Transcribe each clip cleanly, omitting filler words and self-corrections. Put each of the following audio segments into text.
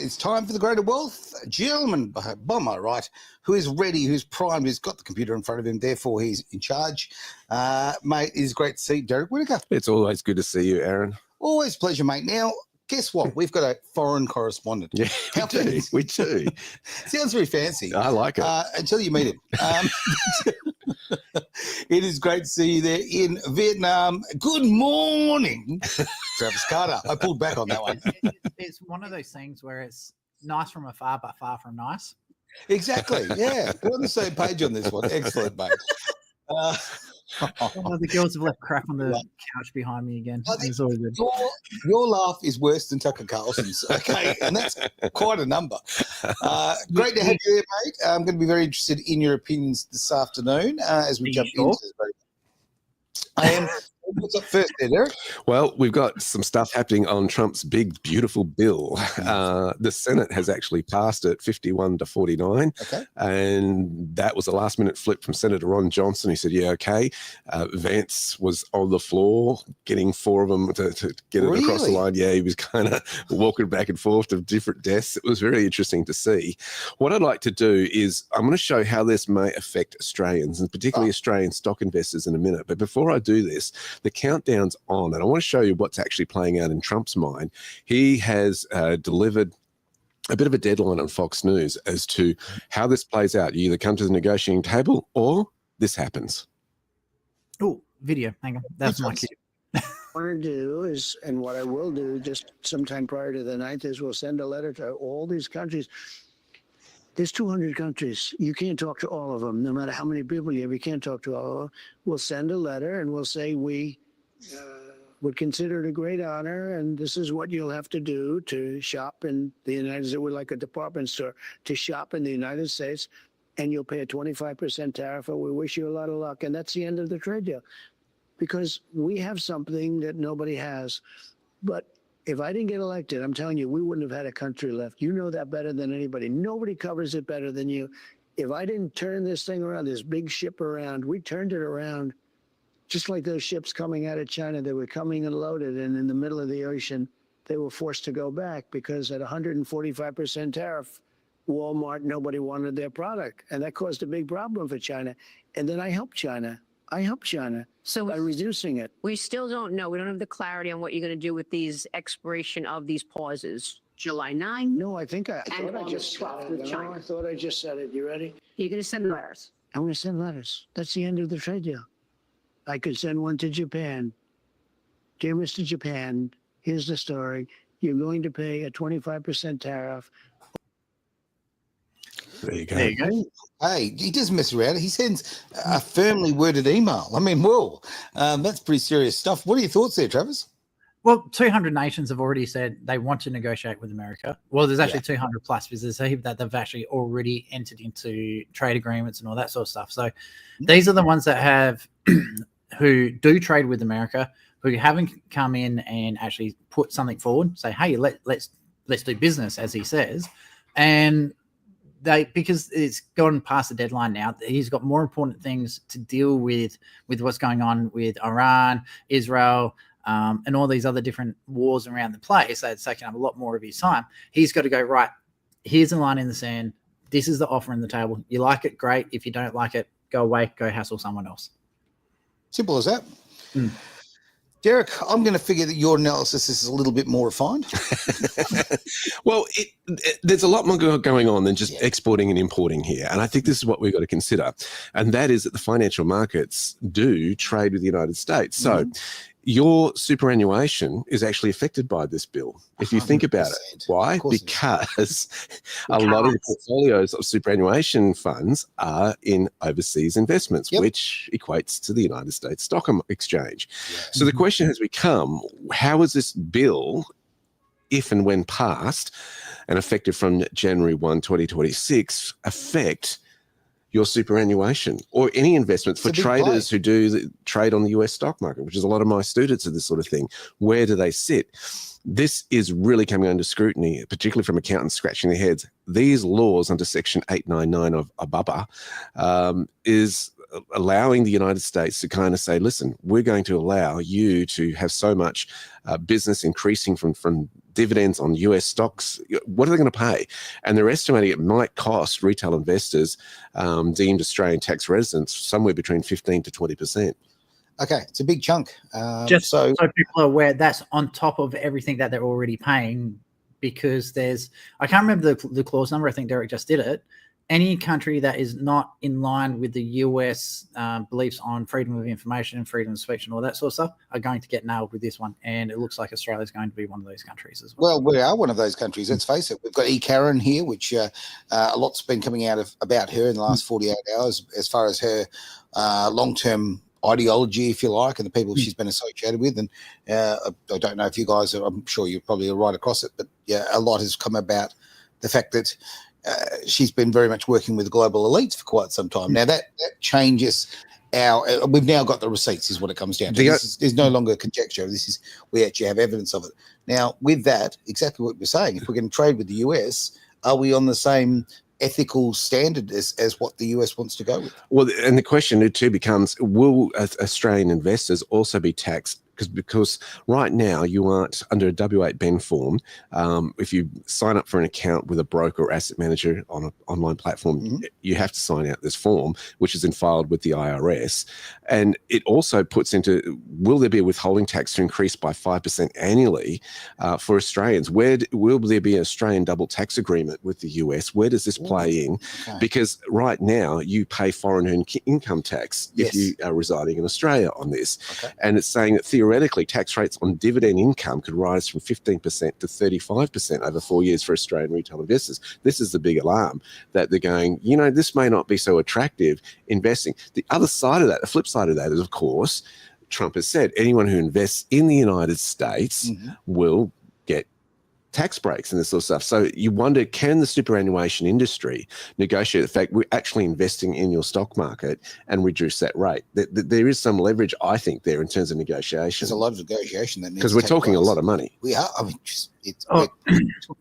it's time for the Greater Wealth Gentleman Bomber, right? Who is ready, who's primed, who's got the computer in front of him, therefore he's in charge. Mate, it is great to see you, Derek Whittaker. It's always good to see you, Aaron. Always a pleasure, mate. Now, guess what? We've got a foreign correspondent. Yeah, we do. Sounds very fancy. I like it. Until you meet him. It is great to see you there in Vietnam. Good morning, Travis Carter. I pulled back on that one. It's one of those things where it's nice from afar, but far from nice. Exactly. Yeah. We're on the same page on this one. Excellent, mate. The girls have left crap on the couch behind me again. It's all good. Your laugh is worse than Tucker Carlson's. Okay, and that's quite a number. Great to have you there, mate. I'm going to be very interested in your opinions this afternoon as we jump into this. I am. What's up first there, Derek? Well, we've got some stuff happening on Trump's big, beautiful bill. The Senate has actually passed it 51-49. Okay. And that was a last-minute flip from Senator Ron Johnson. He said, yeah, okay. Vance was on the floor getting four of them to get it across the line. Yeah, he was kind of walking back and forth to different desks. It was very interesting to see. What I'd like to do is I'm going to show how this may affect Australians, and particularly Australian stock investors in a minute. But before I do this, the countdown's on, and I want to show you what's actually playing out in Trump's mind. He has delivered a bit of a deadline on Fox News as to how this plays out. You either come to the negotiating table or this happens. Oh, video. Hang on. That's my cue. What I want to do is, and what I will do just sometime prior to the 9th is we'll send a letter to all these countries. There's 200 countries. You can't talk to all of them, no matter how many people you have. You can't talk to all of them. We'll send a letter and we'll say we would consider it a great honor, and this is what you'll have to do to shop in the United States. We're like a department store to shop in the United States, and you'll pay a 25% tariff, and we wish you a lot of luck. And that's the end of the trade deal, because we have something that nobody has. But if I didn't get elected, I'm telling you, we wouldn't have had a country left. You know that better than anybody. Nobody covers it better than you. If I didn't turn this thing around, this big ship around, we turned it around just like those ships coming out of China. They were coming and loaded, and in the middle of the ocean, they were forced to go back because at 145% tariff, Walmart, nobody wanted their product. And that caused a big problem for China. And then I helped China. So by reducing it. we still don't know. We don't have the clarity on what you're going to do with these expiration of these pauses. July 9, No, I think I And thought I on just the said 12th it. with No, China. I thought I just said it. You ready? you're going to send letters. I'm going to send letters. That's the end of the trade deal. I could send one to Japan. Dear Mr. Japan, here's the story. You're going to pay a 25% tariff. There you go. There you go. Hey, he doesn't mess around. He sends a firmly worded email. I mean, whoa, that's pretty serious stuff. What are your thoughts there, Travis? Well, 200 nations have already said they want to negotiate with America. Well, there's actually 200 plus visitors that they've actually already entered into trade agreements and all that sort of stuff. So these are the ones that have who do trade with America, who haven't come in and actually put something forward, say, hey, let's do business, as he says. And because it's gone past the deadline now, he's got more important things to deal with what's going on with Iran, Israel, and all these other different wars around the place. So it's taking up a lot more of his time. He's got to go, right, here's a line in the sand. This is the offer on the table. You like it, great. If you don't like it, go away, go hassle someone else. Simple as that. Derek, I'm going to figure that your analysis is a little bit more refined. Well, there's a lot more going on than just exporting and importing here. And I think this is what we've got to consider. And that is that the financial markets do trade with the United States. So your superannuation is actually affected by this bill, if you think about it. Why? Because a lot of the portfolios of superannuation funds are in overseas investments, which equates to the United States Stock Exchange. So the question has become, how is this bill, if and when passed and effective from January 1, 2026, affect your superannuation or any investments for traders who do trade on the US stock market, which is a lot of my students of this sort of thing? Where do they sit? This is really coming under scrutiny, particularly from accountants scratching their heads. These laws under Section 899 of ABABA is allowing the United States to kind of say, listen, we're going to allow you to have so much business increasing from dividends on US stocks. What are they going to pay? And they're estimating it might cost retail investors deemed Australian tax residents somewhere between 15 to 20%. Okay, it's a big chunk. Just so people are aware, that's on top of everything that they're already paying, because I can't remember the clause number. I think Derek just did it. Any country that is not in line with the US beliefs on freedom of information, freedom of speech, and all that sort of stuff are going to get nailed with this one. And it looks like Australia is going to be one of those countries as well. Well, we are one of those countries. Let's face it. We've got Karen here, which a lot's been coming out about her in the last 48 hours as far as her long-term ideology, if you like, and the people she's been associated with. And I don't know if you guys I'm sure you're probably right across it, but yeah, a lot has come about the fact that she's been very much working with the global elites for quite some time. Now that changes we've now got the receipts is what it comes down to. There's no longer conjecture. We actually have evidence of it. Now with that, exactly what you're saying, if we're going to trade with the US, are we on the same ethical standard as what the US wants to go with? Well, and the question too becomes, will Australian investors also be taxed? Because right now you aren't under a W8 Ben form. If you sign up for an account with a broker or asset manager on an online platform, you have to sign out this form, which is filed with the IRS. And it also puts into, will there be a withholding tax to increase by 5% annually for Australians? Will there be an Australian double tax agreement with the US? Where does this play in? Okay. Because right now you pay foreign earned income tax if you are residing in Australia on this. Okay. And it's saying that theoretically, tax rates on dividend income could rise from 15% to 35% over 4 years for Australian retail investors. This is the big alarm that they're going, this may not be so attractive investing. The other side of that, the flip side of that is, of course, Trump has said anyone who invests in the United States will get tax breaks and this sort of stuff. So you wonder, can the superannuation industry negotiate the fact we're actually investing in your stock market and reduce that rate? There is some leverage, I think, there in terms of negotiation. There's a lot of negotiation that needs because we're talking a lot of money. We are. I mean,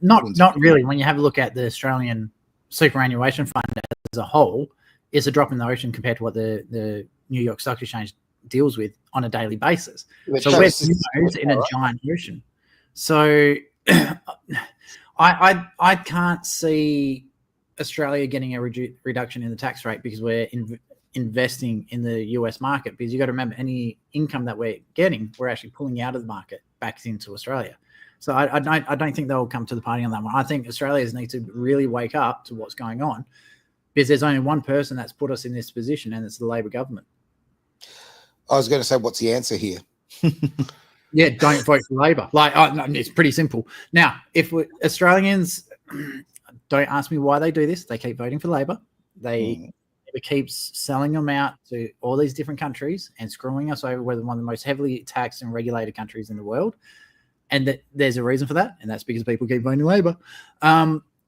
not really. When you have a look at the Australian superannuation fund as a whole, it's a drop in the ocean compared to what the New York Stock Exchange deals with on a daily basis. So we're in a giant ocean. So I can't see Australia getting a reduction in the tax rate because we're investing in the US market, because you got to remember, any income that we're getting, we're actually pulling out of the market back into Australia. So I don't think they'll come to the party on that one. I think Australians need to really wake up to what's going on, because there's only one person that's put us in this position, and it's the Labor government. I was going to say, what's the answer here? Yeah, don't vote for Labor. It's pretty simple. Now, if Australians, don't ask me why they do this. They keep voting for Labor. They keeps selling them out to all these different countries and screwing us over. We're one of the most heavily taxed and regulated countries in the world. And there's a reason for that, and that's because people keep voting Labor.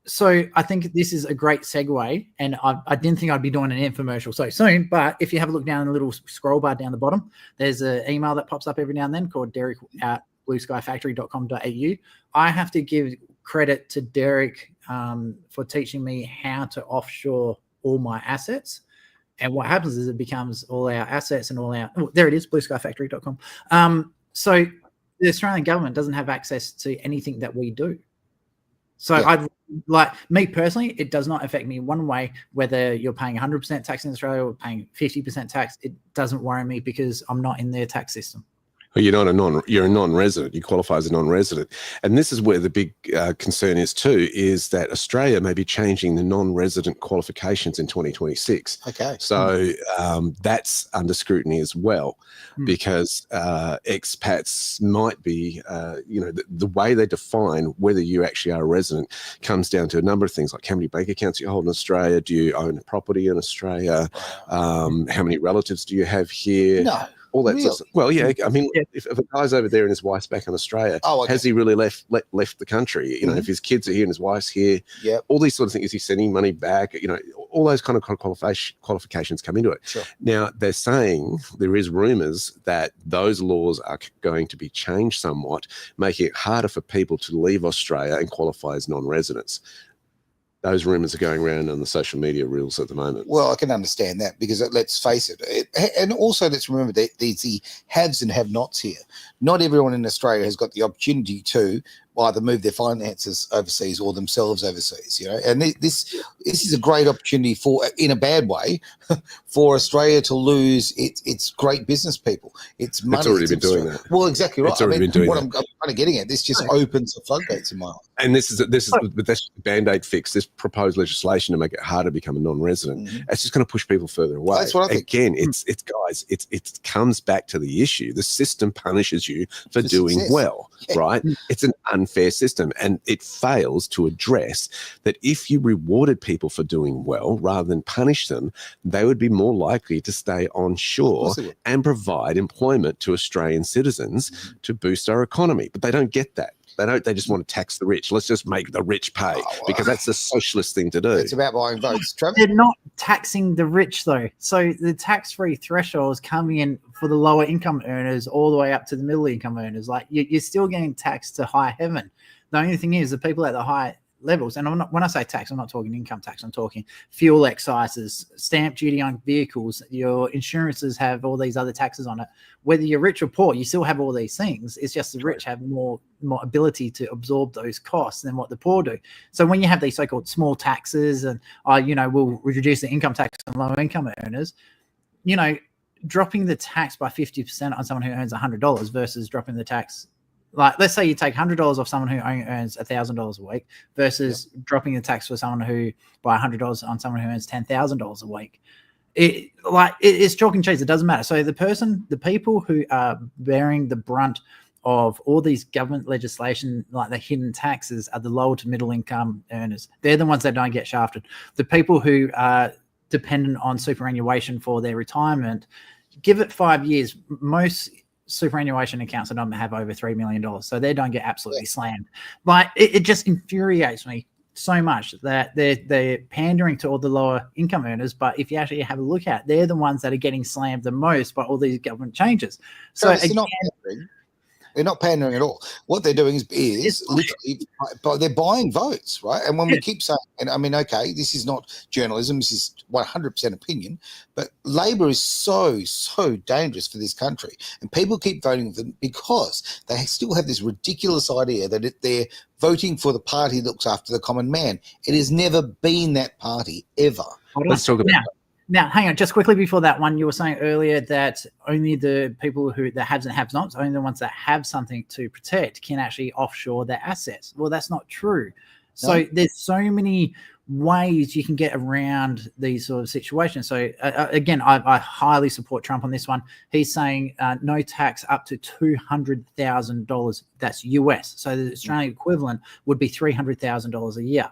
So I think this is a great segue, and I didn't think I'd be doing an infomercial so soon, but if you have a look down in the little scroll bar down the bottom, there's an email that pops up every now and then called derek@blueskyfactory.com.au. I have to give credit to Derek for teaching me how to offshore all my assets. And what happens is it becomes all our assets and all our, there it is, blueskyfactory.com. So the Australian government doesn't have access to anything that we do. So like me personally, it does not affect me one way, whether you're paying 100% tax in Australia or paying 50% tax. It doesn't worry me because I'm not in their tax system. Well, you're a non-resident. You qualify as a non-resident. And this is where the big concern is too, is that Australia may be changing the non-resident qualifications in 2026. Okay. So that's under scrutiny as well, because expats might be, the way they define whether you actually are a resident comes down to a number of things, like how many bank accounts you hold in Australia, do you own property in Australia, how many relatives do you have here? No. All that sort of, well, yeah. I mean, if a guy's over there and his wife's back in Australia, has he really left the country? If his kids are here and his wife's here, all these sort of things. Is he sending money back? All those kind of qualifications come into it. Sure. Now they're saying there is rumours that those laws are going to be changed somewhat, making it harder for people to leave Australia and qualify as non-residents. Those rumours are going around on the social media reels at the moment. Well, I can understand that, because let's face it, and also let's remember that there's the haves and have-nots here. Not everyone in Australia has got the opportunity to, either move their finances overseas or themselves overseas, and this is a great opportunity for, in a bad way, for Australia to lose its great business people. It's money. It's already been doing that. Well, exactly right. It's already been doing what that. I'm kind of getting at, this just opens the floodgates in my eyes. And this is but that's the Band-Aid fix. This proposed legislation to make it harder to become a non-resident. It's just going to push people further away. That's what I think. Again, it comes back to the issue. The system punishes you for doing success. well, right? It's an unfair system, and it fails to address that if you rewarded people for doing well rather than punish them, they would be more likely to stay on shore and provide employment to Australian citizens to boost our economy. But they don't get that. They just want to tax the rich. Let's just make the rich pay because that's the socialist thing to do. It's about buying votes. Trevor? They're not taxing the rich, though. So the tax-free threshold is coming in for the lower income earners all the way up to the middle income earners. Like, you're still getting taxed to high heaven. The only thing is the people at the high levels, and when I say tax, I'm not talking income tax, I'm talking fuel excises, stamp duty on vehicles, your insurances have all these other taxes on it. Whether you're rich or poor, you still have all these things. It's just the rich have more ability to absorb those costs than what the poor do. So when you have these so-called small taxes and we'll reduce the income tax on low income earners, dropping the tax by 50% on someone who earns $100 versus dropping the tax, like, let's say you take $100 off someone who only earns $1,000 a week versus dropping the tax for someone who by $100 on someone who earns $10,000 a week. It's chalk and cheese. It doesn't matter. So the people who are bearing the brunt of all these government legislation, like the hidden taxes, are the lower to middle income earners. They're the ones that don't get shafted. The people who are dependent on superannuation for their retirement, give it 5 years, most superannuation accounts don't have over $3 million, so they don't get absolutely slammed. Like, it just infuriates me so much that they're pandering to all the lower income earners, but if you actually have a look at it, they're the ones that are getting slammed the most by all these government changes. So again, they're not pandering at all. What they're doing is literally, they're buying votes, right? And when we keep saying, and I mean, okay, this is not journalism, this is 100% opinion, but Labor is so dangerous for this country. And people keep voting for them because they still have this ridiculous idea that they're voting for the party that looks after the common man. It has never been that party, ever. Let's talk about that. Now, hang on, just quickly before that one, you were saying earlier that only the people the haves and have-nots, only the ones that have something to protect can actually offshore their assets. Well, that's not true. So there's so many ways you can get around these sort of situations. So again, I highly support Trump on this one. He's saying no tax up to $200,000. That's US. So the Australian equivalent would be $300,000 a year.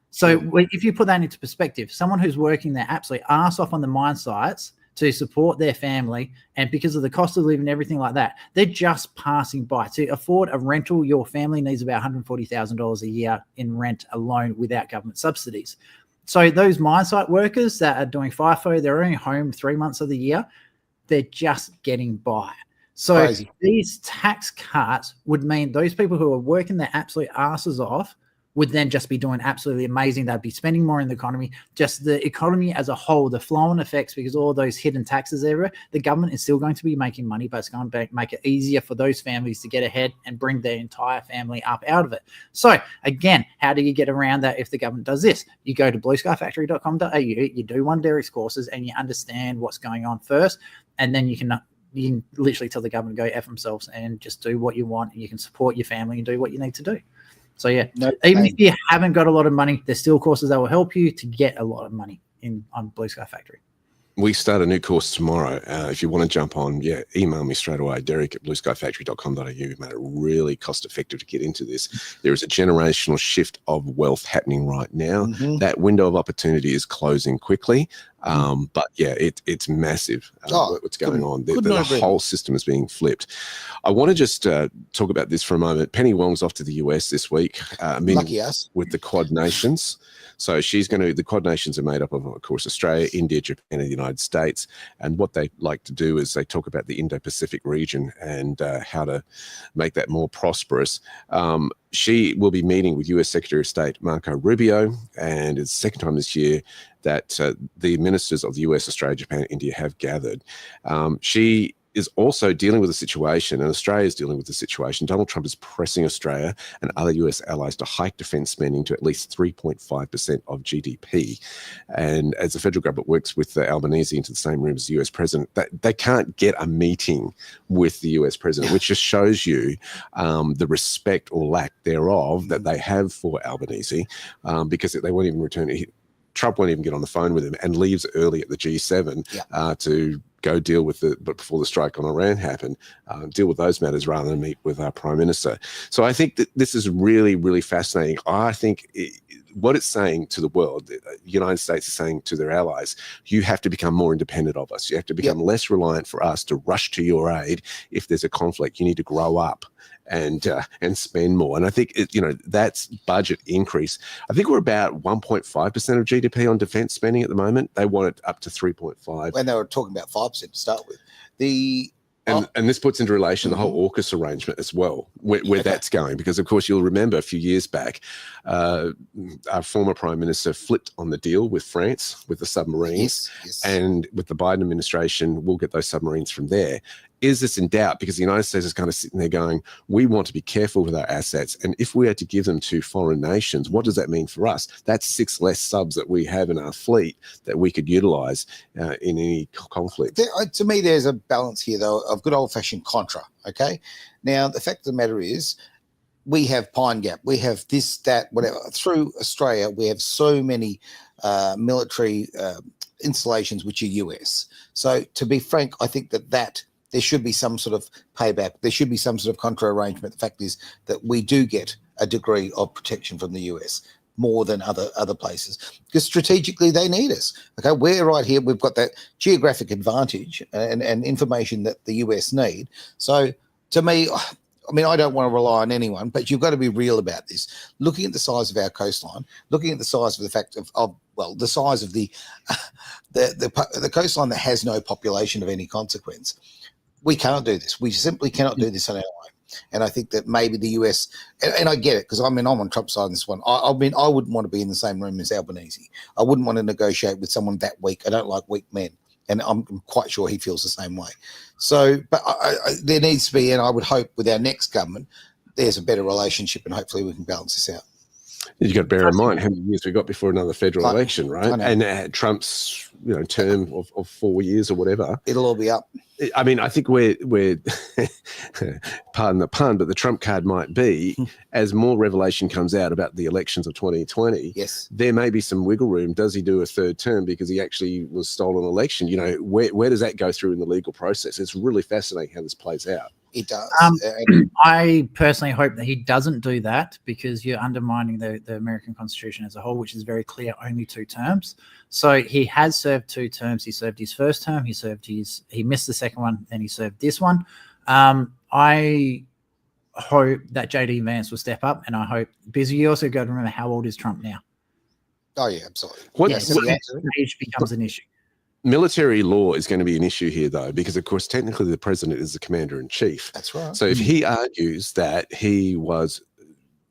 So if you put that into perspective, someone who's working their absolute arse off on the mine sites to support their family, and because of the cost of living and everything like that, they're just passing by. To afford a rental, your family needs about $140,000 a year in rent alone without government subsidies. So those mine site workers that are doing FIFO, they're only home 3 months of the year, they're just getting by. So these tax cuts would mean those people who are working their absolute asses off would then just be doing absolutely amazing. They'd be spending more in the economy. Just the economy as a whole, the flow-on effects, because all those hidden taxes everywhere, the government is still going to be making money, but it's going to make it easier for those families to get ahead and bring their entire family up out of it. So again, how do you get around that if the government does this? You go to blueskyfactory.com.au, you do one of Derek's courses, and you understand what's going on first, and then you can literally tell the government to go F themselves and just do what you want, and you can support your family and do what you need to do. So yeah, even if you haven't got a lot of money, there's still courses that will help you to get a lot of money on Blue Sky Factory. We start a new course tomorrow. If you want to jump on, email me straight away, derek@blueskyfactory.com.au. We've made it really cost-effective to get into this. There is a generational shift of wealth happening right now. That window of opportunity is closing quickly. But it's massive what's going on. The whole system is being flipped. I want to just talk about this for a moment. Penny Wong's off to the US this week, meeting with the Quad Nations. So the Quad Nations are made up of course, Australia, India, Japan, and the United States. And what they like to do is they talk about the Indo-Pacific region and how to make that more prosperous. She will be meeting with US Secretary of State Marco Rubio, and it's the second time this year that the ministers of the US, Australia, Japan, and India have gathered. She is also dealing with a situation, and Australia is dealing with the situation. Donald Trump is pressing Australia and other US allies to hike defense spending to at least 3.5% of GDP. And as the federal government works with Albanese into the same room as the US president, they can't get a meeting with the US president, which just shows you the respect or lack thereof that they have for Albanese, because they won't even return. Trump won't even get on the phone with him and leaves early at the G7 to go deal with but before the strike on Iran happened, deal with those matters rather than meet with our prime minister. So I think that this is really, really fascinating. I think what it's saying to the world, the United States is saying to their allies, you have to become more independent of us. You have to become less reliant for us to rush to your aid if there's a conflict. You need to grow up and spend more. And I think that's budget increase. I think we're about 1.5% of GDP on defense spending at the moment. They want it up to 3.5. When they were talking about 5% to start with. And this puts into relation the whole AUKUS arrangement as well, where that's going. Because, of course, you'll remember a few years back, our former Prime Minister flipped on the deal with France with the submarines. Yes. And with the Biden administration, we'll get those submarines from there. Is this in doubt? Because the United States is kind of sitting there going, we want to be careful with our assets. And if we are to give them to foreign nations, what does that mean for us? That's 6 less subs that we have in our fleet that we could utilize in any conflict. To me, there's a balance here, though, of good old-fashioned contra, okay? Now, the fact of the matter is, we have Pine Gap, we have this, that, whatever. Through Australia, we have so many military installations which are US. So, to be frank, I think that there should be some sort of payback. There should be some sort of contra arrangement. The fact is that we do get a degree of protection from the US more than other places, because strategically they need us. Okay, we're right here. We've got that geographic advantage and information that the US need. So to me, I mean, I don't want to rely on anyone, but you've got to be real about this. Looking at the size of our coastline, looking at the size of the fact of the size of the coastline that has no population of any consequence. We can't do this. We simply cannot do this on our own. And I think that maybe the US, and I get it, because I'm on Trump's side on this one. I wouldn't want to be in the same room as Albanese. I wouldn't want to negotiate with someone that weak. I don't like weak men. And I'm quite sure he feels the same way. So, but there needs to be, and I would hope with our next government, there's a better relationship, and hopefully we can balance this out. You've got to bear in mind how many years we've got before another federal election, right? And Trump's term of 4 years or whatever. It'll all be up. I mean, I think we're pardon the pun, but the Trump card might be, as more revelation comes out about the elections of 2020, yes, there may be some wiggle room. Does he do a third term because he actually was stolen an election? Where does that go through in the legal process? It's really fascinating how this plays out. It does. I personally hope that he doesn't do that, because you're undermining the American Constitution as a whole, which is very clear, only 2 terms. So he has served 2 terms. He served his first term. He missed the second one, and he served this one. I hope that JD Vance will step up, and I hope, because you also got to remember, how old is Trump now? Oh yeah, absolutely. Age becomes an issue. Military law is going to be an issue here, though, because, of course, technically the president is the commander-in-chief. That's right. So if he argues that he was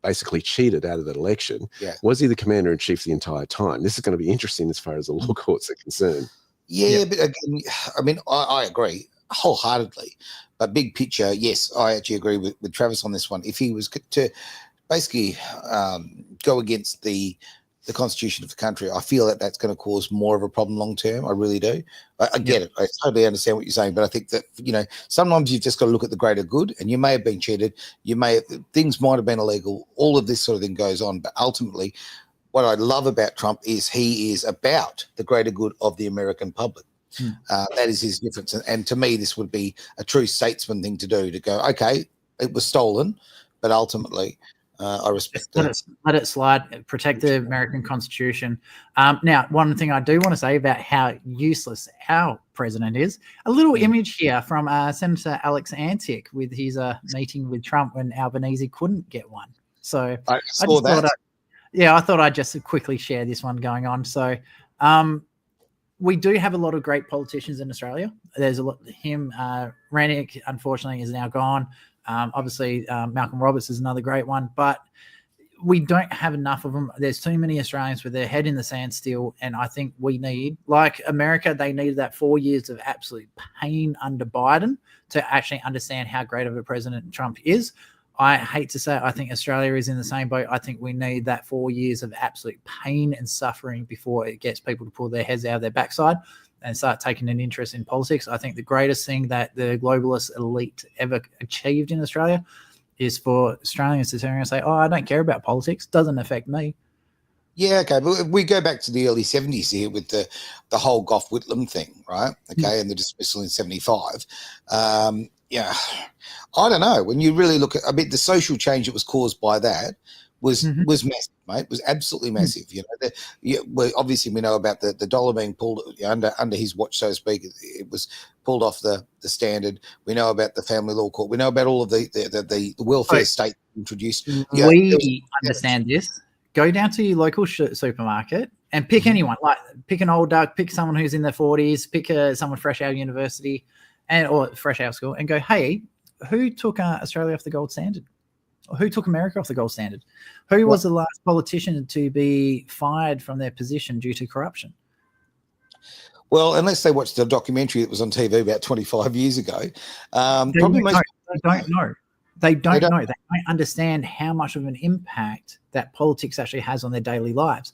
basically cheated out of that election, was he the commander-in-chief the entire time? This is going to be interesting as far as the law courts are concerned. Yeah, but again, I mean, I agree wholeheartedly. But big picture, yes, I actually agree with Travis on this one. If he was to basically go against the constitution of the country, I feel that that's going to cause more of a problem long term. I really do. I get it. I totally understand what you're saying, but I think that, sometimes you've just got to look at the greater good, and you may have been cheated. Things might have been illegal. All of this sort of thing goes on. But ultimately, what I love about Trump is he is about the greater good of the American public. That is his difference. And to me, this would be a true statesman thing to do, to go, okay, it was stolen, but ultimately, I respect that. Let it slide. Protect the American Constitution. Now, one thing I do want to say about how useless our president is, a little image here from Senator Alex Antic with his meeting with Trump when Albanese couldn't get one. So I thought I'd just quickly share this one going on. So we do have a lot of great politicians in Australia. There's a lot. Rennick, unfortunately, is now gone. Obviously, Malcolm Roberts is another great one. But we don't have enough of them. There's too many Australians with their head in the sand still, and I think we need, like America, they needed that 4 years of absolute pain under Biden to actually understand how great of a president Trump is. I hate to say it, I think Australia is in the same boat. I think we need that 4 years of absolute pain and suffering before it gets people to pull their heads out of their backside and start taking an interest in politics. I think the greatest thing that the globalist elite ever achieved in Australia is for Australians to turn around and say, oh, I don't care about politics. Doesn't affect me. Yeah, okay. But we go back to the early 70s here with the whole Gough Whitlam thing, right? Okay, and the dismissal in 75. Yeah, I don't know. When you really look at, I mean, the social change that was caused by that was massive, mate. Was absolutely massive. You know, well, obviously we know about the dollar being pulled under his watch, so to speak. It was pulled off the standard. We know about the family law court. We know about all of the welfare state introduced. We understand this. Go down to your local supermarket and pick anyone. Like pick an old duck, pick someone who's in their 40s, pick someone fresh out of university or fresh out of school, and go, hey, who took Australia off the gold standard? Or who took America off the gold standard? Who was the last politician to be fired from their position due to corruption? Well, unless they watched the documentary that was on TV about 25 years ago, They probably don't most know. They don't know. They don't understand how much of an impact that politics actually has on their daily lives.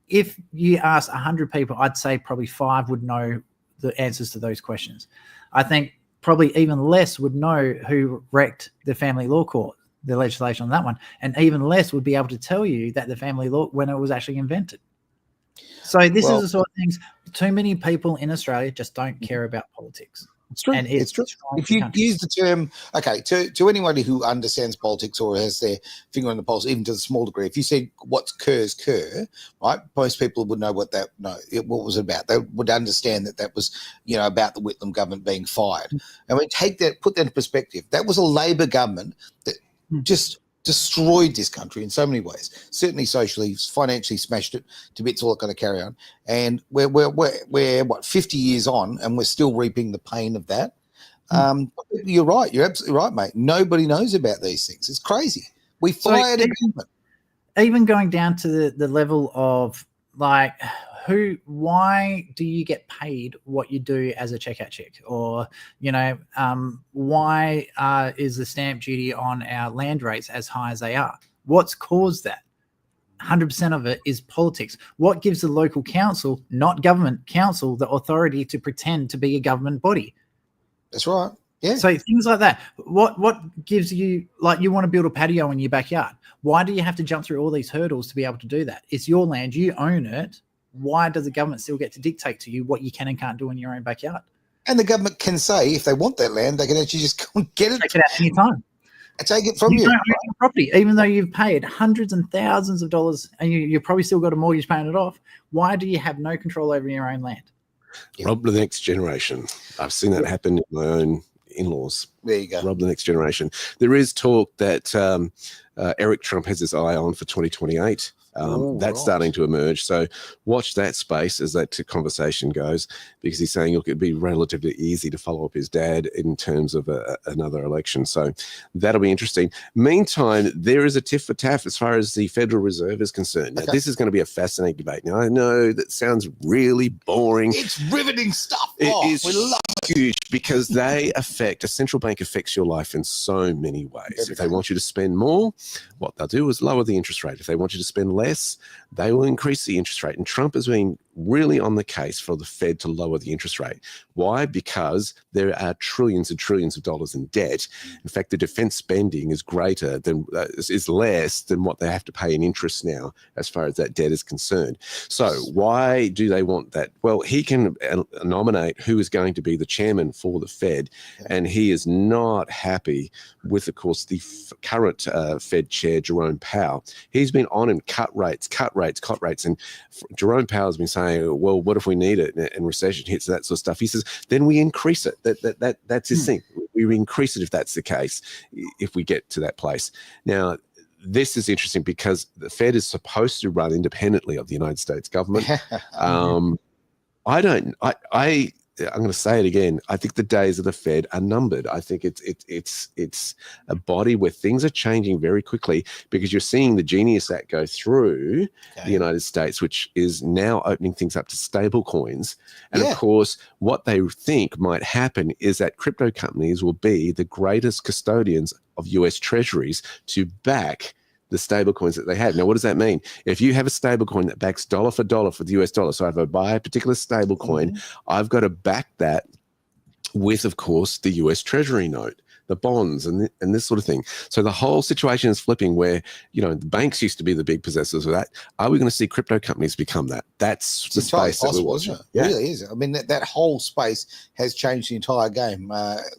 If you ask 100 people, I'd say probably 5 would know the answers to those questions. I think probably even less would know who wrecked the family law court, the legislation on that one, and even less would be able to tell you that the family law, when it was actually invented. So this is the sort of things, too many people in Australia just don't care about politics. It's true. And it's true. If you use the term, okay, to anybody who understands politics or has their finger on the pulse, even to a small degree, if you said what's Kerr, right, most people would know what what was about. They would understand that was, you know, about the Whitlam government being fired. And we put that in perspective. That was a Labor government that just destroyed this country in so many ways. Certainly socially, financially smashed it to bits. All it's going to carry on, and we're what 50 years on, and we're still reaping the pain of that. You're right. You're absolutely right, mate. Nobody knows about these things. It's crazy. We fired a government. Even going down to the level of like, why do you get paid what you do as a checkout chick? Or, you know, why is the stamp duty on our land rates as high as they are? What's caused that? 100% of it is politics. What gives the local council, not government council, the authority to pretend to be a government body? That's right. Yeah. So things like that. What gives you, like, you want to build a patio in your backyard? Why do you have to jump through all these hurdles to be able to do that? It's your land. You own it. Why does the government still get to dictate to you what you can and can't do in your own backyard? And the government can say, if they want that land, they can actually just go and get it. Take it out any time. Take it from you. Don't own your property, even though you've paid hundreds and thousands of dollars and you've probably still got a mortgage paying it off. Why do you have no control over your own land? Rob the next generation. I've seen that happen in my own in-laws. There you go. Rob the next generation. There is talk that Eric Trump has his eye on for 2028. That's starting to emerge. So watch that space as that conversation goes, because he's saying, look, it'd be relatively easy to follow up his dad in terms of another election. So that'll be interesting. Meantime, there is a tiff for taff as far as the Federal Reserve is concerned. Now, this is going to be a fascinating debate. Now, I know that sounds really boring. It's riveting stuff. It is huge because they affect, a central bank affects your life in so many ways. If they want you to spend more, what they'll do is lower the interest rate. If they want you to spend less, they will increase the interest rate. And Trump has been really on the case for the Fed to lower the interest rate. Why? Because there are trillions and trillions of dollars in debt. In fact, the defense spending is greater than, is less than what they have to pay in interest now, as far as that debt is concerned. So why do they want that? Well, he can nominate who is going to be the chairman for the Fed, and he is not happy with, of course, the current Fed chair, Jerome Powell. He's been on him, cut rates. And Jerome Powell has been saying, well, what if we need it and recession hits, that sort of stuff? He says, then we increase it. That's his thing. We increase it if that's the case, if we get to that place. Now, this is interesting because the Fed is supposed to run independently of the United States government. I'm going to say it again. I think the days of the Fed are numbered. I think it's a body where things are changing very quickly because you're seeing the Genius Act go through the United States, which is now opening things up to stable coins. And of course, what they think might happen is that crypto companies will be the greatest custodians of US treasuries to back the stable coins that they have. Now, what does that mean? If you have a stable coin that backs dollar for the US dollar, so if I buy a particular stable coin, I've got to back that with, of course, the US Treasury note, the bonds and this sort of thing. So the whole situation is flipping where, the banks used to be the big possessors of that. Are we going to see crypto companies become that? That's the space that we're watching. It really is. I mean, that whole space has changed the entire game.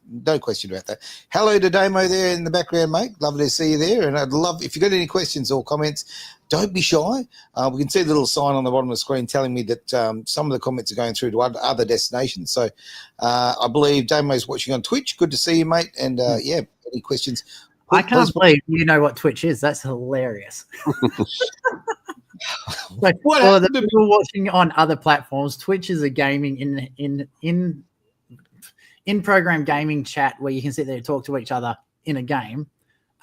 No question about that. Hello to Damo there in the background, mate. Lovely to see you there. And I'd love, if you've got any questions or comments, don't be shy. We can see the little sign on the bottom of the screen telling me that some of the comments are going through to other destinations. So I believe Damo's watching on Twitch. Good to see you, mate. And any questions? I can't believe you know what Twitch is. That's hilarious. Like, for the people watching on other platforms, Twitch is a gaming in program gaming chat where you can sit there and talk to each other in a game.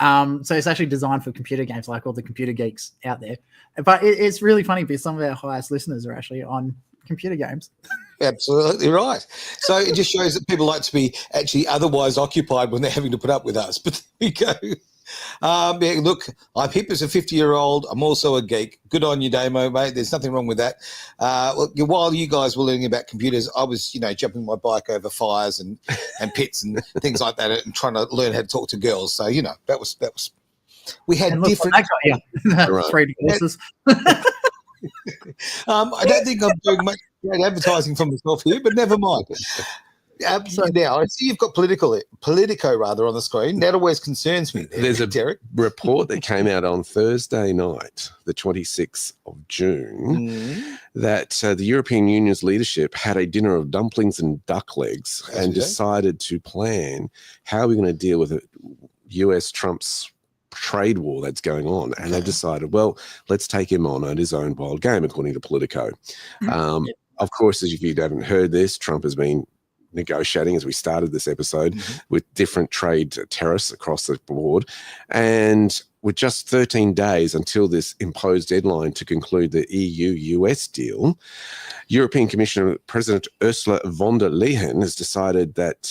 So it's actually designed for computer games, like all the computer geeks out there. But it's really funny because some of our highest listeners are actually on computer games. Absolutely right. So it just shows that people like to be actually otherwise occupied when they're having to put up with us. But there we go. Look, I'm hip as a 50-year-old. I'm also a geek. Good on you, Damo, mate. There's nothing wrong with that. While you guys were learning about computers, I was, jumping my bike over fires and pits and things like that, and trying to learn how to talk to girls. So that was. We had different. Three divorces. I don't think I'm doing much great advertising for myself here, but never mind. Now I see you've got Politico on the screen. That always concerns me. There's a Derek report that came out on Thursday night, the 26th of June, that the European Union's leadership had a dinner of dumplings and duck legs and decided to plan how we're going to deal with US Trump's trade war that's going on. And they decided, well, let's take him on at his own wild game, according to Politico. Of course, if you haven't heard this, Trump has been negotiating, as we started this episode, with different trade tariffs across the board. And with just 13 days until this imposed deadline to conclude the EU-US deal, European Commissioner President Ursula von der Leyen has decided that,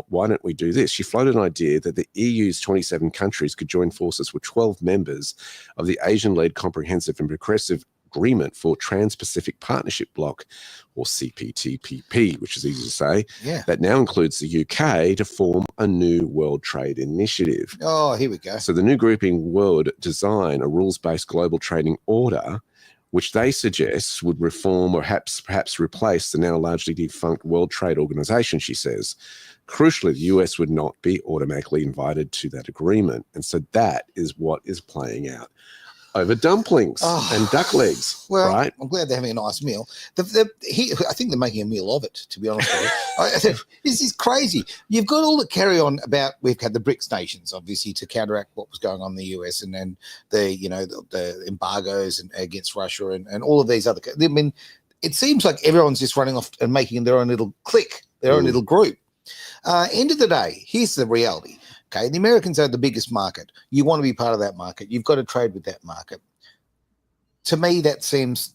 why don't we do this? She floated an idea that the EU's 27 countries could join forces with 12 members of the Asian-led Comprehensive and Progressive Agreement for Trans-Pacific Partnership Bloc, or CPTPP, which is easy to say, that now includes the UK to form a new World Trade Initiative. Oh, here we go. So the new grouping would design a rules-based global trading order, which they suggest would reform or perhaps replace the now largely defunct World Trade Organization, she says. Crucially, the US would not be automatically invited to that agreement. And so that is what is playing out over dumplings and duck legs. Well, right? I'm glad they're having a nice meal. I think they're making a meal of it, to be honest with you. This is crazy. You've got all the carry on about, we've had the BRICS nations, obviously, to counteract what was going on in the US and then the embargoes against Russia and all of these other. I mean, it seems like everyone's just running off and making their own little clique, their own little group. End of the day, here's the reality. Okay, the Americans are the biggest market. You want to be part of that market. You've got to trade with that market. To me, that seems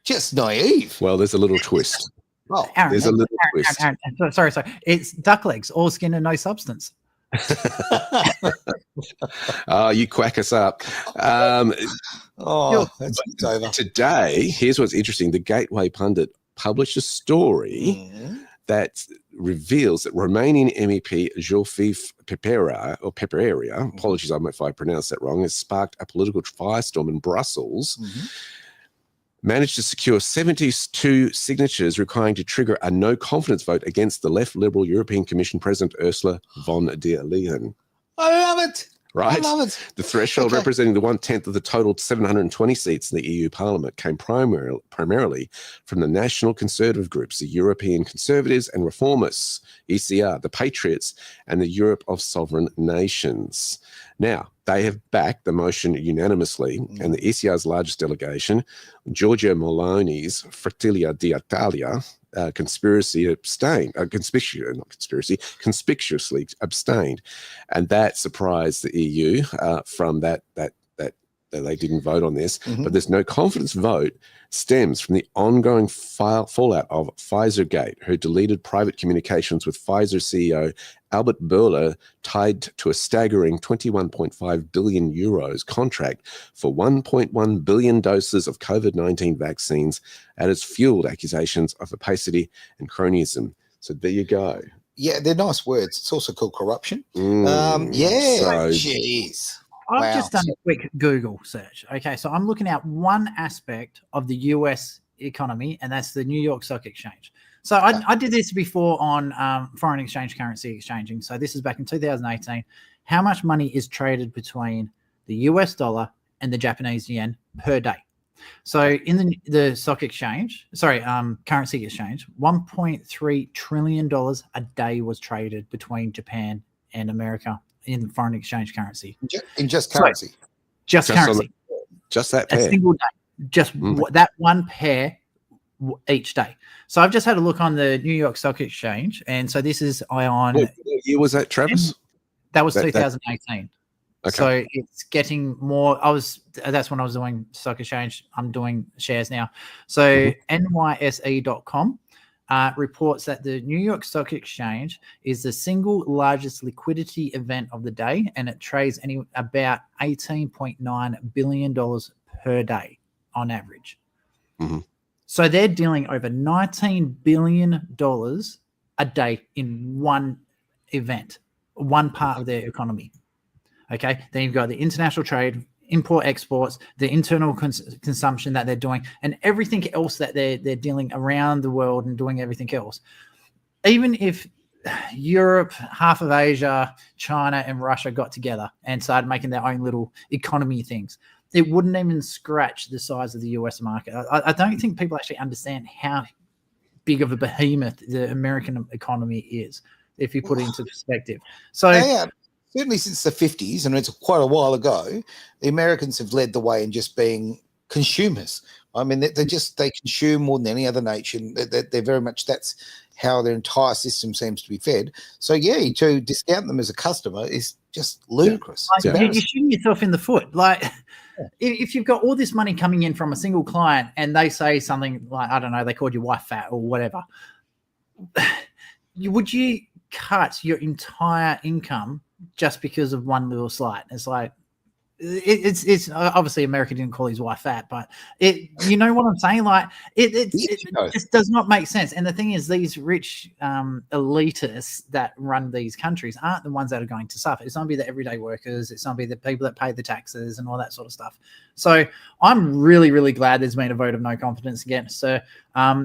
just naive. Well, there's a little twist. Oh, Aaron, there's a little twist. Aaron, sorry. It's duck legs, all skin and no substance. You quack us up. That's over. Today, here's what's interesting. The Gateway Pundit published a story that reveals that Romanian MEP Zsófi Pepera, apologies if I pronounced that wrong, has sparked a political firestorm in Brussels, managed to secure 72 signatures requiring to trigger a no-confidence vote against the left Liberal European Commission President Ursula von der Leyen. I love it. Right? I love it. The threshold representing the 1/10 of the total 720 seats in the EU Parliament came primarily from the national conservative groups, the European Conservatives and Reformists, ECR, the Patriots, and the Europe of Sovereign Nations. Now, they have backed the motion unanimously, and the ECR's largest delegation, Giorgia Meloni's Fratelli d'Italia, conspiracy abstained, conspicuously abstained, and that surprised the EU from that they didn't vote on this. But there's no confidence vote stems from the ongoing fallout of Pfizergate, who deleted private communications with Pfizer CEO Albert Bourla tied to a staggering 21.5 billion euros contract for 1.1 billion doses of COVID-19 vaccines, and has fueled accusations of opacity and cronyism. So there you go. Yeah, they're nice words. It's also called corruption. So- Jeez. I've Wow. just done a quick Google search. Okay, so I'm looking at one aspect of the US economy, and that's the New York Stock Exchange. So I did this before on foreign exchange currency exchanging. So this is back in 2018. How much money is traded between the US dollar and the Japanese yen per day? So in the stock exchange, currency exchange, $1.3 trillion a day was traded between Japan and America in foreign exchange currency. In just currency. Just currency. Just that A pair. single day. Just that one pair each day. So I've just had a look on the New York Stock Exchange. And so this is on. What year was that, Travis? That was That- 2018. Okay. So it's getting more. That's when I was doing stock exchange. I'm doing shares now. So NYSE.com reports that the New York Stock Exchange is the single largest liquidity event of the day, and it trades about $18.9 billion per day on average. So they're dealing over $19 billion a day in one event, one part of their economy. Okay, then you've got the international trade, import exports, the internal consumption that they're doing, and everything else that they're dealing around the world and doing everything else. Even if Europe, half of Asia, China, and Russia got together and started making their own little economy things, it wouldn't even scratch the size of the US market. I don't think people actually understand how big of a behemoth the American economy is, if you put it into perspective. So Yeah, certainly since the 50s, and it's quite a while ago, the Americans have led the way in just being consumers. I mean, they consume more than any other nation. They're very much, that's how their entire system seems to be fed. So, yeah, to discount them as a customer is just ludicrous. Like, you're shooting yourself in the foot. Like, if you've got all this money coming in from a single client and they say something like, I don't know, they called your wife fat or whatever, would you cut your entire income just because of one little slight? It's like, it's obviously America didn't call his wife fat, but you know what I'm saying? Like it just does not make sense. And the thing is, these rich elitists that run these countries aren't the ones that are going to suffer. It's going to be the everyday workers. It's going to be the people that pay the taxes and all that sort of stuff. So I'm really, really glad there's been a vote of no confidence again. So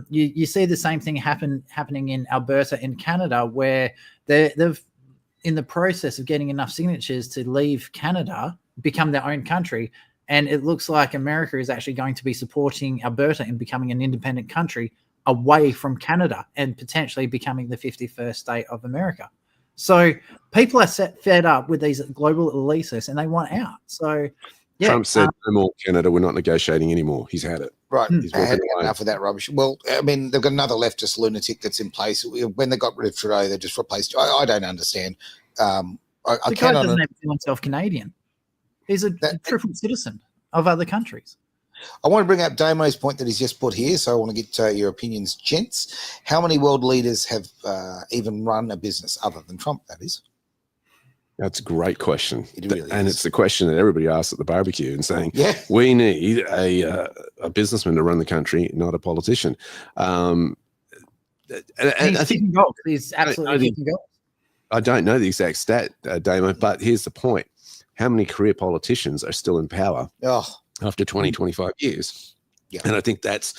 you see the same thing happening in Alberta in Canada, where they've in the process of getting enough signatures to leave Canada, become their own country, and it looks like America is actually going to be supporting Alberta in becoming an independent country away from Canada and potentially becoming the 51st state of America. So people are fed up with these global elitists and they want out. So yeah, Trump said, no more Canada, we're not negotiating anymore. He's had it. Right. He's walking Had away. enough of that rubbish. Well, I mean, they've got another leftist lunatic that's in place. When they got rid of Trudeau, they just replaced. I don't understand. I the guy doesn't even feel himself Canadian. He's a triple citizen of other countries. I want to bring up Damo's point that he's just put here, so I want to get your opinions, gents. How many world leaders have even run a business other than Trump, that is? That's a great question. It really and is. it's the question that everybody asks at the barbecue and saying, Yeah. we need a businessman to run the country, not a politician. And He's I think kicking goals. He's absolutely kicking goals. I don't know the exact stat, Damo, but here's the point. How many career politicians are still in power after 20, 25 years? Yeah. And I think that's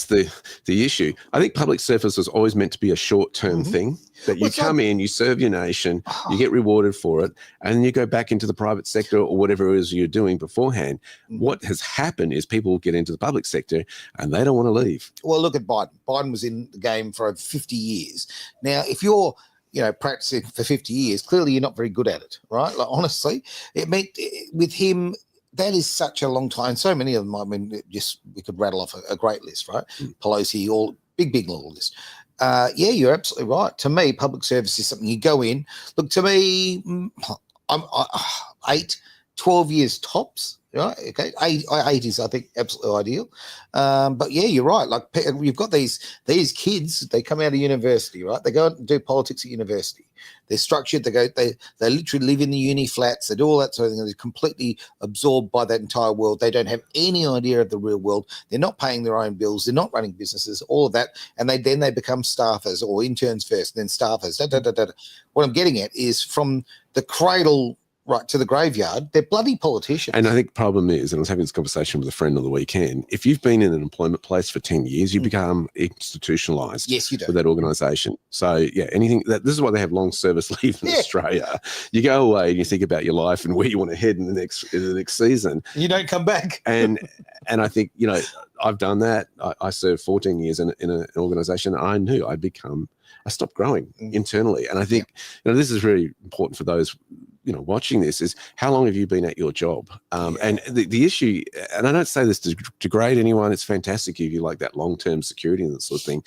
the issue. I think public service was always meant to be a short-term thing, that you come in, you serve your nation, you get rewarded for it, and then you go back into the private sector or whatever it is you're doing beforehand. What has happened is people get into the public sector and they don't want to leave. Well, look at Biden. Biden was in the game for over 50 years. Now, if you're practicing for 50 years, clearly you're not very good at it, right? Like, honestly, with him, that is such a long time. So many of them, I mean, we could rattle off a great list, right? Pelosi, all big little list. Yeah, you're absolutely right. To me, public service is something you go in. Look, to me, I'm 12 years tops. Right? Okay, eight is, I think, absolutely ideal. But yeah, you're right. Like, you've got these kids. They come out of university, right? They go and do politics at university. They're structured. They literally live in the uni flats. They do all that sort of thing. They're completely absorbed by that entire world. They don't have any idea of the real world. They're not paying their own bills. They're not running businesses. All of that, and they become staffers or interns first, and then staffers. What I'm getting at is from the cradle right to the graveyard, they're bloody politicians. And I think the problem is, and I was having this conversation with a friend on the weekend, if you've been in an employment place for 10 years, you become institutionalized. Yes, you do. With that organisation. So, yeah, this is why they have long service leave in Australia. You go away and you think about your life and where you want to head in the next season. You don't come back. And I think, I've done that. I served 14 years in an organisation. I knew I stopped growing internally. And I think, this is really important for those watching this, is how long have you been at your job? And the issue, and I don't say this to degrade anyone, it's fantastic if you like that long-term security and that sort of thing.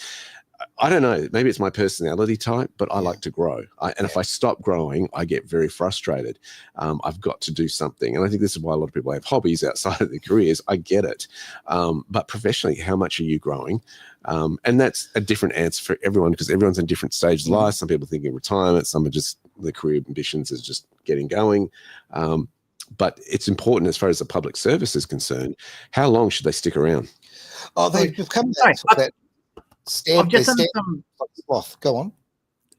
I don't know, maybe it's my personality type, but I like to grow. If I stop growing, I get very frustrated. I've got to do something. And I think this is why a lot of people have hobbies outside of their careers. I get it. But professionally, how much are you growing? And that's a different answer for everyone, because everyone's in different stages of life. Some people thinking retirement, some are just their career ambitions is just getting going. But it's important as far as the public service is concerned. How long should they stick around? Oh, they've become that stand. Go on.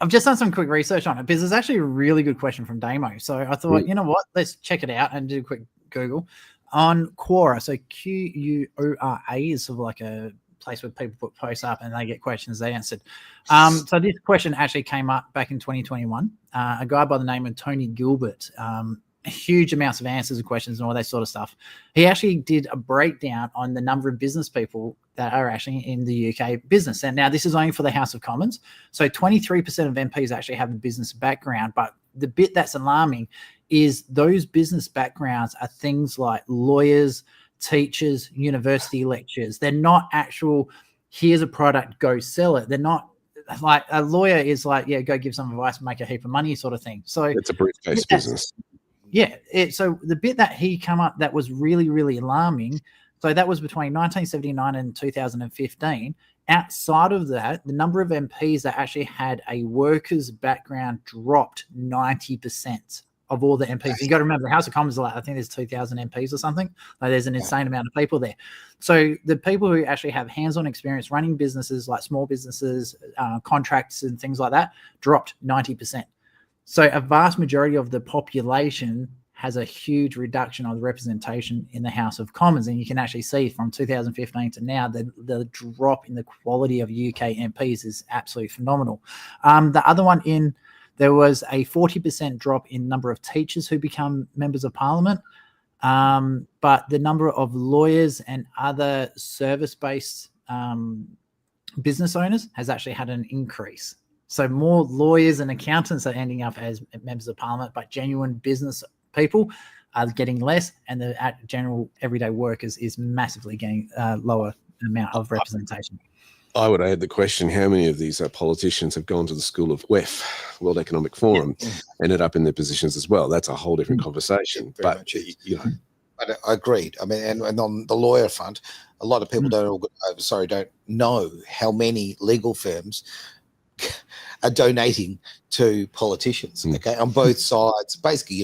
I've just done some quick research on it because it's actually a really good question from Damo. So I thought, you know what, let's check it out and do a quick Google on Quora. So Quora is sort of like a place where people put posts up and they get questions they answered. So this question actually came up back in 2021. A guy by the name of Tony Gilbert, huge amounts of answers and questions and all that sort of stuff. He actually did a breakdown on the number of business people that are actually in the UK business. And now this is only for the House of Commons. So 23% of MPs actually have a business background. But the bit that's alarming is those business backgrounds are things like lawyers, teachers, university lecturers. They're not actual, here's a product, go sell it. They're not like a lawyer is like, yeah, go give some advice and make a heap of money sort of thing. So it's a briefcase business. Yeah. So the bit that he come up that was really, really alarming. So that was between 1979 and 2015. Outside of that, the number of MPs that actually had a worker's background dropped 90% of all the MPs. You got to remember, the House of Commons, I think there's 2,000 MPs or something. Like there's an insane amount of people there. So the people who actually have hands-on experience running businesses, like small businesses, contracts and things like that, dropped 90%. So a vast majority of the population has a huge reduction of the representation in the House of Commons. And you can actually see from 2015 to now, the drop in the quality of UK MPs is absolutely phenomenal. The other one there was a 40% drop in number of teachers who become members of parliament. But the number of lawyers and other service-based business owners has actually had an increase. So more lawyers and accountants are ending up as members of parliament, but genuine business people are getting less, and the general everyday workers is massively getting lower amount of representation. I would add the question, how many of these politicians have gone to the school of WEF, World Economic Forum, ended up in their positions as well? That's a whole different conversation. But, I agreed. I mean, and on the lawyer front, a lot of people don't know how many legal firms are donating to politicians, okay, on both sides. Basically,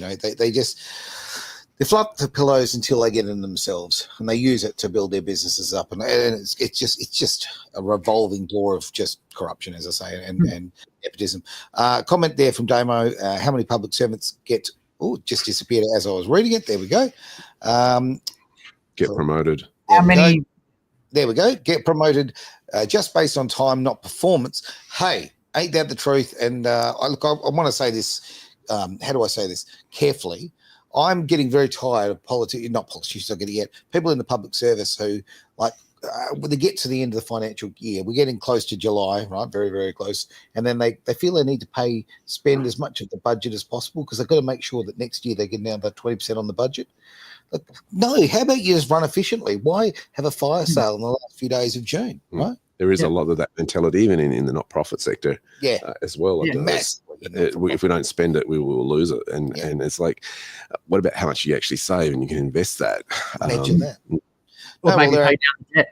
they fluff the pillows until they get in themselves, and they use it to build their businesses up, and it's just a revolving door of just corruption, as I say, and nepotism. Comment there from Damo: how many public servants get? Oh, just disappeared as I was reading it. There we go. Get promoted. How many? There we go. Get promoted just based on time, not performance. Hey, ain't that the truth? And I want to say this. How do I say this carefully? I'm getting very tired of not politicians, I get it yet. People in the public service who, like, when they get to the end of the financial year, we're getting close to July, right? Very, very close. And then they feel they need to spend as much of the budget as possible because they've got to make sure that next year they get down to 20% on the budget. Like, no, how about you just run efficiently? Why have a fire sale in the last few days of June, right? There is a lot of that mentality, even in the not-profit sector, as well. Yeah, if we don't spend it, we will lose it. And it's like, what about how much you actually save, and you can invest that? Imagine that. Or maybe pay down the debt.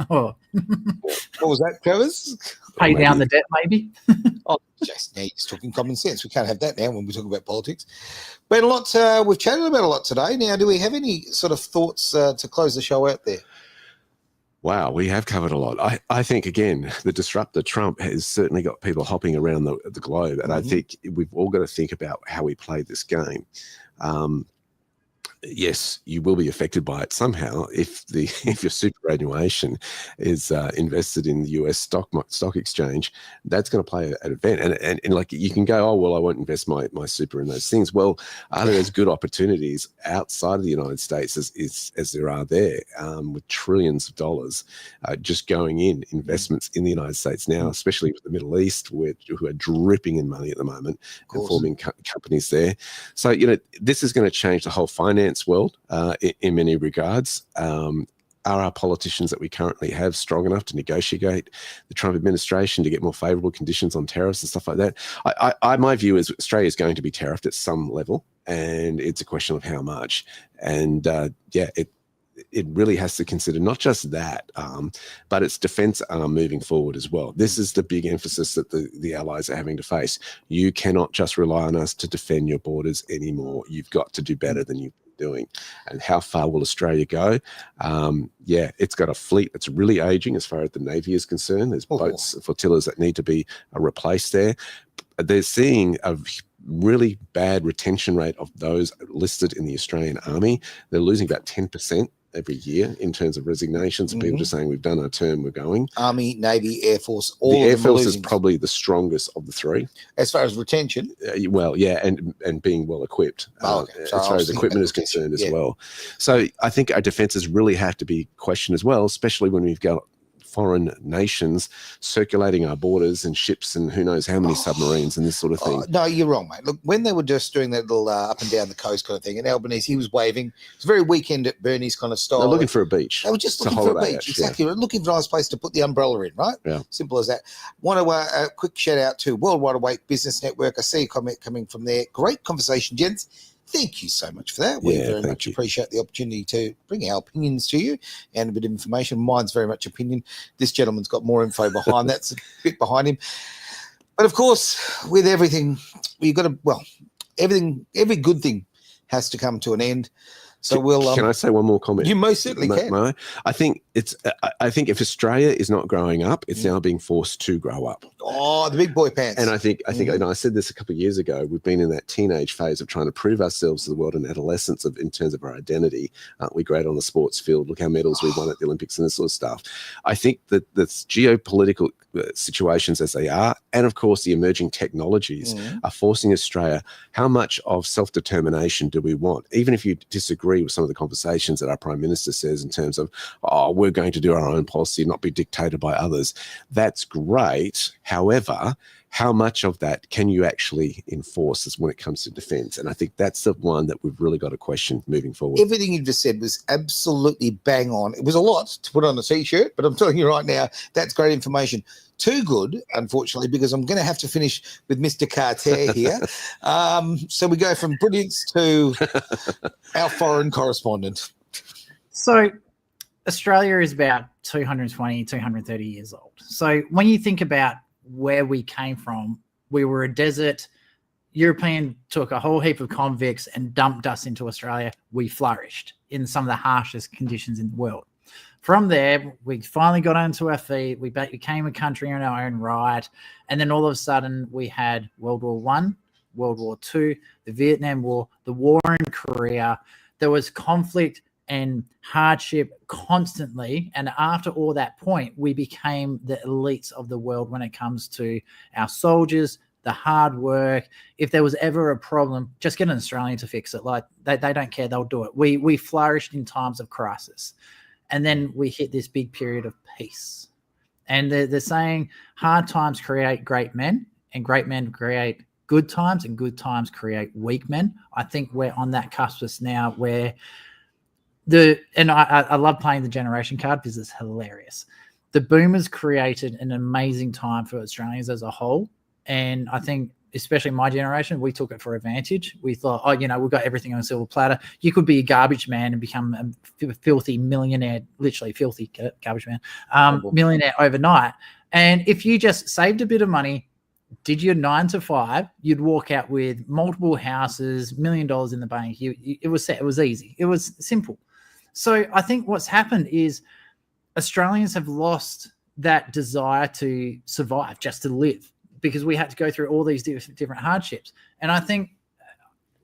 What was that, Travis? Pay down the debt, maybe. Now you're just talking common sense. We can't have that now when we talk about politics. But we've chatted about a lot today. Now, do we have any sort of thoughts to close the show out there? Wow, we have covered a lot. I think, again, the disruptor Trump has certainly got people hopping around the globe. And I think we've all got to think about how we play this game. Yes, you will be affected by it somehow if your superannuation is invested in the US stock exchange. That's going to play an event, and like you can go, oh well, I won't invest my super in those things. Well, are there as good opportunities outside of the United States as there are there, with trillions of dollars just going in investments in the United States now, especially with the Middle East, who are dripping in money at the moment and forming companies there. So this is going to change the whole finance world in many regards. Are our politicians that we currently have strong enough to negotiate the Trump administration to get more favorable conditions on tariffs and stuff like that? My view is Australia is going to be tariffed at some level, and it's a question of how much. And it really has to consider not just that, but its defence arm moving forward as well. This is the big emphasis that the allies are having to face. You cannot just rely on us to defend your borders anymore. You've got to do better than you've been doing. And how far will Australia go? It's got a fleet that's really aging as far as the Navy is concerned. There's boats, flotillas that need to be replaced there. They're seeing a really bad retention rate of those listed in the Australian Army. They're losing about 10% every year in terms of resignations. And people just saying, we've done our term, we're going. Army, Navy, Air Force, all the of Air them Force is probably the strongest of the three. As far as retention? And being well equipped as far as equipment is concerned as well. So I think our defences really have to be questioned as well, especially when we've got foreign nations circulating our borders and ships and who knows how many submarines and this sort of thing. No, you're wrong, mate. Look, when they were just doing that little up and down the coast kind of thing, in Albanese, he was waving. It's very weekend at Bernie's kind of style. They're looking for a beach. They were just looking for a beach. Exactly. Looking for a nice place to put the umbrella in, right? Yeah. Simple as that. Want to a quick shout out to Worldwide Awake Business Network. I see a comment coming from there. Great conversation, gents. Thank you so much for that. We very much appreciate the opportunity to bring our opinions to you and a bit of information. Mine's very much opinion. This gentleman's got more info behind. That's a bit behind him. But, of course, with everything, you've got to, every good thing has to come to an end. So can I say one more comment? You most certainly can. I think if Australia is not growing up, it's now being forced to grow up. Oh, the big boy pants. And I think I said this a couple of years ago. We've been in that teenage phase of trying to prove ourselves to the world in adolescence in terms of our identity. Aren't we great on the sports field? Look how medals we won at the Olympics and this sort of stuff. I think that the geopolitical situations as they are, and of course the emerging technologies are forcing Australia. How much of self-determination do we want? Even if you disagree with some of the conversations that our Prime Minister says in terms of, we're going to do our own policy, not be dictated by others. That's great. However, how much of that can you actually enforce when it comes to defence? And I think that's the one that we've really got to question moving forward. Everything you just said was absolutely bang on. It was a lot to put on a T-shirt, but I'm telling you right now, that's great information. Too good, unfortunately, because I'm going to have to finish with Mr. Carter here. So we go from brilliance to our foreign correspondent. So Australia is about 220, 230 years old. So when you think about where we came from, we were a desert. European took a whole heap of convicts and dumped us into Australia. We flourished in some of the harshest conditions in the world. From there, we finally got onto our feet. We became a country in our own right. And then all of a sudden, we had World War I, World War II, the Vietnam War, the war in Korea. There was conflict and hardship constantly. And after all that point, we became the elites of the world when it comes to our soldiers, the hard work. If there was ever a problem, just get an Australian to fix it. Like they don't care, they'll do it. We flourished in times of crisis. and then we hit this big period of peace. And they're saying hard times create great men, and great men create good times, and good times create weak men. I think we're on that cusp now where I love playing the generation card because it's hilarious. The boomers created an amazing time for Australians as a whole. And I think, especially my generation, we took it for advantage. We thought, oh, we've got everything on a silver platter. You could be a garbage man and become a filthy millionaire, literally filthy garbage man, millionaire overnight. And if you just saved a bit of money, did your 9 to 5, you'd walk out with multiple houses, $1 million in the bank. It was set. It was easy. It was simple. So I think what's happened is Australians have lost that desire to survive, just to live, because we had to go through all these different hardships. And I think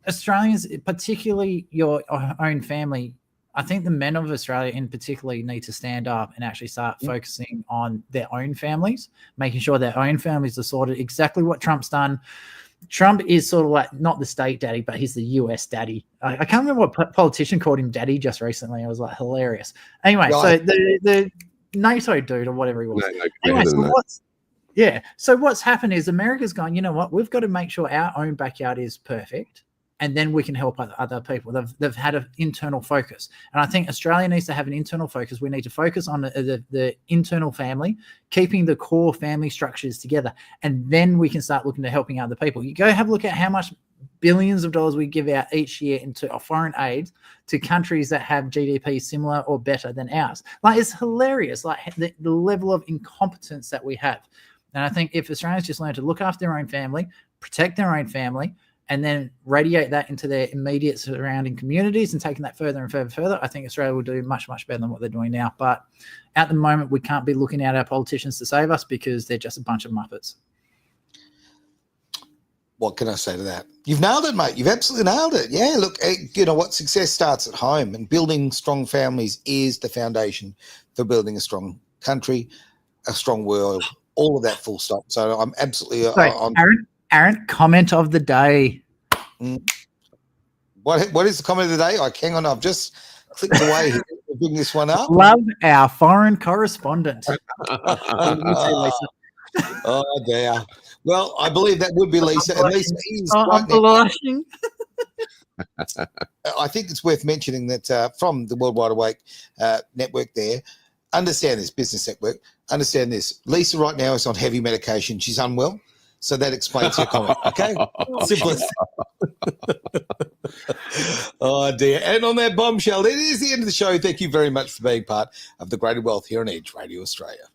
Australians, particularly your own family, I think the men of Australia in particular need to stand up and actually start focusing on their own families, making sure their own families are sorted. Exactly what Trump's done. Trump is sort of like not the state daddy, but he's the US daddy. I can't remember what politician called him daddy just recently. I was like, hilarious. Anyway, so the NATO dude or whatever he was. So what's happened is America's gone, you know what? We've got to make sure our own backyard is perfect, and then we can help other people. They've had an internal focus. And I think Australia needs to have an internal focus. We need to focus on the internal family, keeping the core family structures together, and then we can start looking to helping other people. You go have a look at how much billions of dollars we give out each year into foreign aid to countries that have GDP similar or better than ours. Like, it's hilarious, like the level of incompetence that we have. And I think if Australians just learn to look after their own family, protect their own family, and then radiate that into their immediate surrounding communities and taking that further and further, I think Australia will do much, much better than what they're doing now. But at the moment, we can't be looking at our politicians to save us because they're just a bunch of muppets. What can I say to that? You've nailed it, mate. You've absolutely nailed it. Yeah, look, you know what? Success starts at home, and building strong families is the foundation for building a strong country, a strong world, all of that full stop. So I'm absolutely on. Aaron, comment of the day. What is the comment of the day? Hang on, I've just clicked away here to bring this one up. Love our foreign correspondent. Oh, dear. Well, I believe that would be Lisa. And Lisa is I'm blushing. I think it's worth mentioning that from the World Wide Awake network there, understand this, business network, understand this. Lisa right now is on heavy medication. She's unwell. So that explains her comment, okay? Simple as that. Oh, dear. And on that bombshell, it is the end of the show. Thank you very much for being part of the Greater Wealth here on Edge Radio Australia.